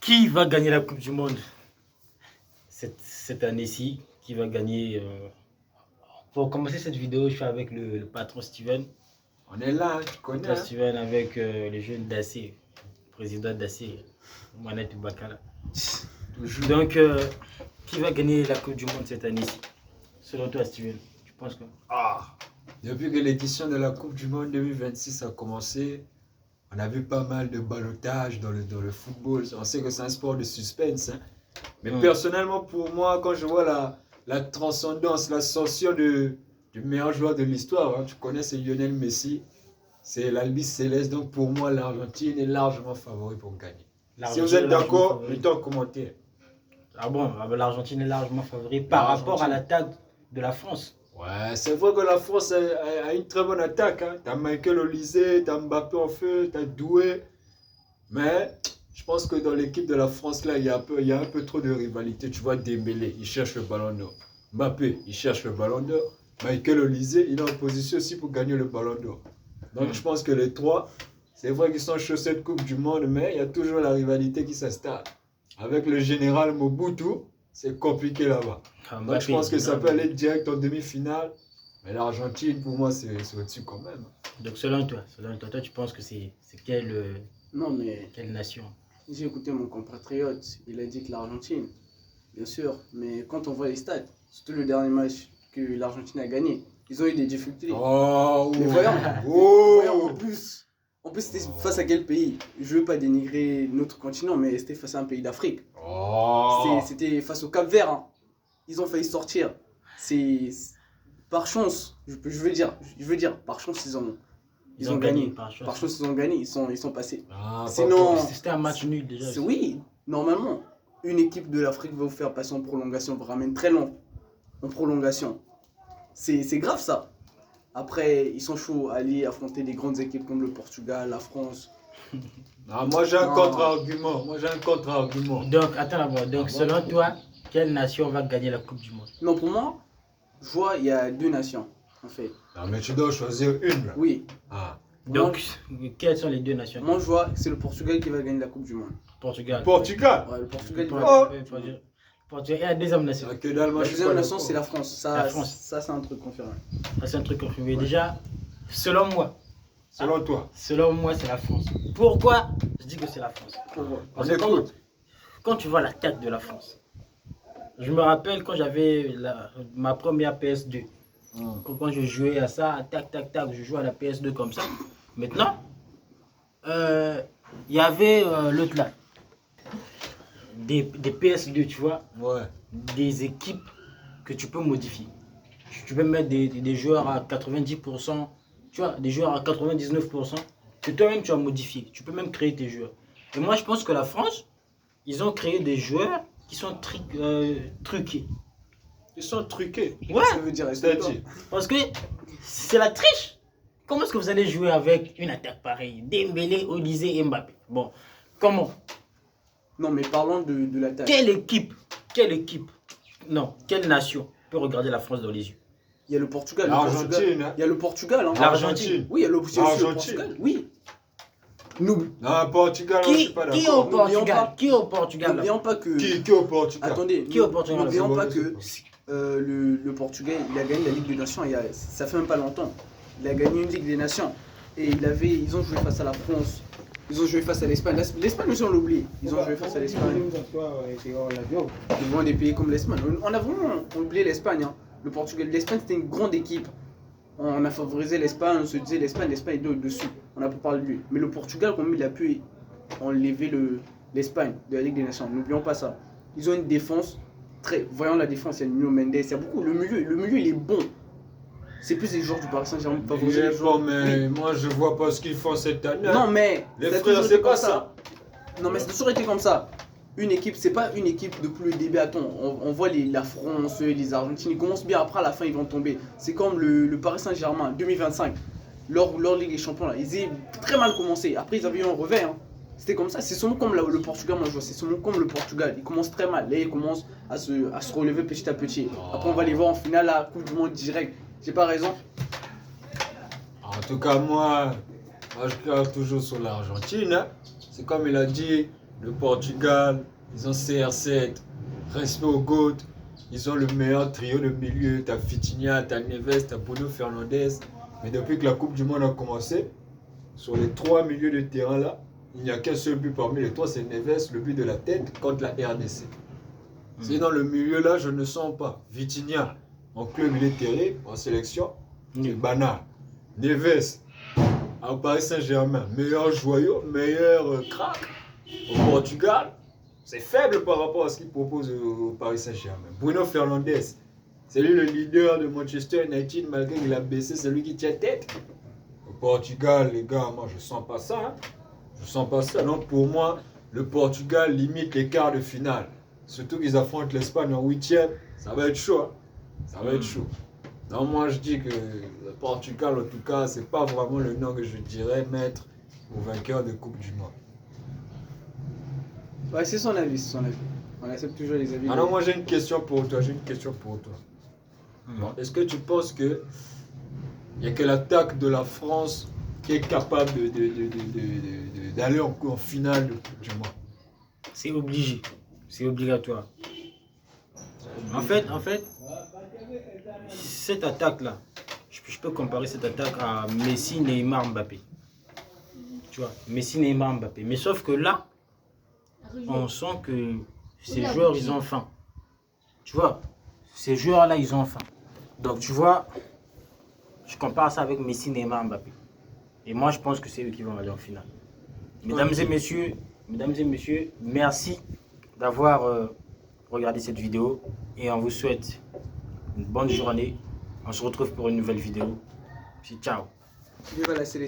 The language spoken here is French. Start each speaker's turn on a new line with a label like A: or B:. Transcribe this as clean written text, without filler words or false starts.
A: Qui va gagner la Coupe du Monde cette année-ci? Qui va gagner Pour commencer cette vidéo, je suis avec le patron Steven.
B: On est là, tu connais.
A: Patron Steven avec le jeune Dassé, président Dassé, Manette Bakala. Donc, qui va gagner la Coupe du Monde cette année-ci? Selon toi, Steven, tu penses quoi?
B: Depuis que l'édition de la Coupe du Monde 2026 a commencé, on a vu pas mal de ballottage dans le football. On sait que c'est un sport de suspense. Hein. Mais personnellement, pour moi, quand je vois la transcendance, l'ascension du meilleur joueur de l'histoire, hein, tu connais, c'est Lionel Messi. C'est l'Albi Céleste. Donc pour moi, l'Argentine est largement favori pour gagner. Si vous êtes d'accord, mettez en commentaire.
A: Ah bon, l'Argentine est largement favori par rapport à l'attaque de la France.
B: Ouais, c'est vrai que la France a une très bonne attaque. Hein. T'as Michael Olise, t'as Mbappé en feu, t'as Doué. Mais je pense que dans l'équipe de la France, là, il y a un peu trop de rivalité. Tu vois, Dembélé, il cherche le ballon d'or. Mbappé, il cherche le ballon d'or. Michael Olise, il est en position aussi pour gagner le ballon d'or. Donc je pense que les trois, c'est vrai qu'ils sont chauds cette Coupe du Monde, mais il y a toujours la rivalité qui s'installe. Avec le général Mobutu, c'est compliqué là-bas. Donc je pense que ça peut aller direct en demi-finale. Mais l'Argentine, pour moi, c'est au-dessus quand même.
A: Donc selon toi, tu penses que c'est quelle nation?
C: J'ai écouté mon compatriote, il a dit que l'Argentine, bien sûr. Mais quand on voit les stats, surtout le dernier match que l'Argentine a gagné, ils ont eu des difficultés. Mais voyons, en plus c'était face à quel pays? Je veux pas dénigrer notre continent, mais c'était face à un pays d'Afrique. C'était face au Cap-Vert. Hein. Ils ont failli sortir. C'est par chance, je veux dire, par chance ils ont gagné. Par chance ils ont gagné, ils sont passés. Sinon,
A: c'était un match nul déjà.
C: Oui, normalement, une équipe de l'Afrique va vous faire passer en prolongation, vous ramène très long en prolongation. C'est grave ça. Après, ils sont chauds à aller affronter des grandes équipes comme le Portugal, la France.
B: Moi j'ai un contre-argument.
A: Donc, attends d'abord. Donc, selon toi, quelle nation va gagner la Coupe du Monde?
C: Non, pour moi, je vois, il y a deux nations, en fait.
B: Non, mais tu dois choisir une. Là.
C: Oui.
A: Donc, quelles sont les deux nations?
C: Moi, je vois que c'est le Portugal qui va gagner la Coupe du Monde.
A: Portugal.
C: Ouais, le Portugal.
A: Portugal. Et la deuxième nation?
C: La deuxième nation, c'est la France. Ça c'est un truc confirmé.
A: Ça, c'est un truc confirmé. Déjà, selon moi.
B: Toi.
A: Selon moi, c'est la France. Pourquoi je dis que c'est la France?
B: Parce que
A: quand tu vois l'attaque de la France, je me rappelle quand j'avais ma première PS2. Quand je jouais à ça, tac, je jouais à la PS2 comme ça. Maintenant, il y avait l'autre là. Des PS2, tu vois.
B: Ouais.
A: Des équipes que tu peux modifier. Tu peux mettre des joueurs à 90%, tu vois, des joueurs à 99%, que toi-même tu as modifié. Tu peux même créer tes joueurs. Et moi, je pense que la France, ils ont créé des joueurs qui sont truqués.
B: Ils sont truqués.
A: Ouais.
C: Ça veut dire,
A: parce que c'est la triche. Comment est-ce que vous allez jouer avec une attaque pareille? Dembélé, Olise et Mbappé. Bon, comment?
C: Non, mais parlons de l'attaque.
A: Quelle équipe, non, quelle nation peut regarder la France dans les yeux?
C: Il y a le Portugal.
B: L'Argentine.
C: Il y a le Portugal. Hein.
A: L'Argentine.
C: Oui, il y a le Portugal. Oui.
B: Non, Portugal, je suis pas d'accord.
A: Qui au Portugal?
C: N'oublions pas que...
B: Qui au Portugal?
C: Attendez,
A: qui au Portugal?
C: N'oublions pas que le Portugal, il a gagné la Ligue des Nations, ça fait même pas longtemps. Il a gagné une Ligue des Nations. Et ils ont joué face à la France. Ils ont joué face à l'Espagne. L'Espagne aussi, on l'oublie. Ils ont joué face à l'Espagne. Devant des pays comme l'Espagne. On a vraiment oublié l'Espagne. Hein. Le Portugal, l'Espagne, c'était une grande équipe. On a favorisé l'Espagne, on se disait l'Espagne est au-dessus. On n'a pas parlé de lui. Mais le Portugal, quand même, il a pu enlever l'Espagne de la Ligue des Nations. N'oublions pas ça. Ils ont une défense voyons la défense, il y a Nuno Mendes, il y a beaucoup. Le milieu, il est bon. C'est plus les joueurs du Paris Saint-Germain qui favorisent les joueurs.
B: Mais moi, je vois pas ce qu'ils font cette année.
C: Non, mais
B: les frères, c'est pas ça.
C: Non, mais ça a toujours été comme ça. Une équipe, c'est pas une équipe depuis le début. Attends, on voit la France, les Argentines, ils commencent bien, après à la fin ils vont tomber. C'est comme le Paris Saint-Germain 2025, leur Ligue des Champions là, ils ont très mal commencé. Après ils avaient eu un revers. Hein. C'était comme ça, c'est souvent comme le Portugal, moi je vois, c'est souvent comme le Portugal. Ils commencent très mal, là ils commencent à se relever petit à petit. Après on va les voir en finale à la Coupe du Monde direct. J'ai pas raison?
B: En tout cas, moi je garde toujours sur l'Argentine. Hein. C'est comme il a dit, le Portugal, ils ont CR7, respect au GOAT, ils ont le meilleur trio de milieu, t'as Vitinha, t'as Neves, t'as Bruno Fernandes. Mais depuis que la Coupe du Monde a commencé, sur les 3 milieux de terrain là, il n'y a qu'un seul but parmi les 3, c'est Neves, le but de la tête contre la RDC. C'est dans le milieu là, je ne sens pas. Vitinha, en club il est terrible, en sélection, c'est banal. Neves, au Paris Saint-Germain, meilleur joyau, meilleur crack. Au Portugal, c'est faible par rapport à ce qu'il propose au Paris Saint-Germain. Bruno Fernandes, c'est lui le leader de Manchester United, malgré qu'il a baissé, c'est lui qui tient tête. Au Portugal, les gars, moi je sens pas ça. Hein. Je sens pas ça. Donc pour moi, le Portugal limite les quarts de finale. Surtout qu'ils affrontent l'Espagne en 8e, ça va être chaud. Hein. Ça va être chaud. Donc moi je dis que le Portugal, en tout cas, c'est pas vraiment le nom que je dirais mettre au vainqueur de Coupe du Monde.
C: Ouais, c'est son avis, c'est son avis. On accepte toujours les avis.
B: Alors moi j'ai une question pour toi, Bon, est-ce que tu penses que il n'y a que l'attaque de la France qui est capable d'aller en finale de Coupe du Monde?
A: C'est obligé, c'est obligatoire. En fait, cette attaque-là, je peux comparer cette attaque à Messi, Neymar, Mbappé. Tu vois, Messi, Neymar, Mbappé. Mais sauf que là, on sent que ces joueurs, ils ont faim. Tu vois, ces joueurs-là, ils ont faim. Donc, tu vois, je compare ça avec Messi, Neymar, Mbappé. Et moi, je pense que c'est eux qui vont aller en finale. Mesdames et messieurs, merci d'avoir regardé cette vidéo. Et on vous souhaite une bonne journée. On se retrouve pour une nouvelle vidéo. Puis, ciao.
C: Viva la sélection.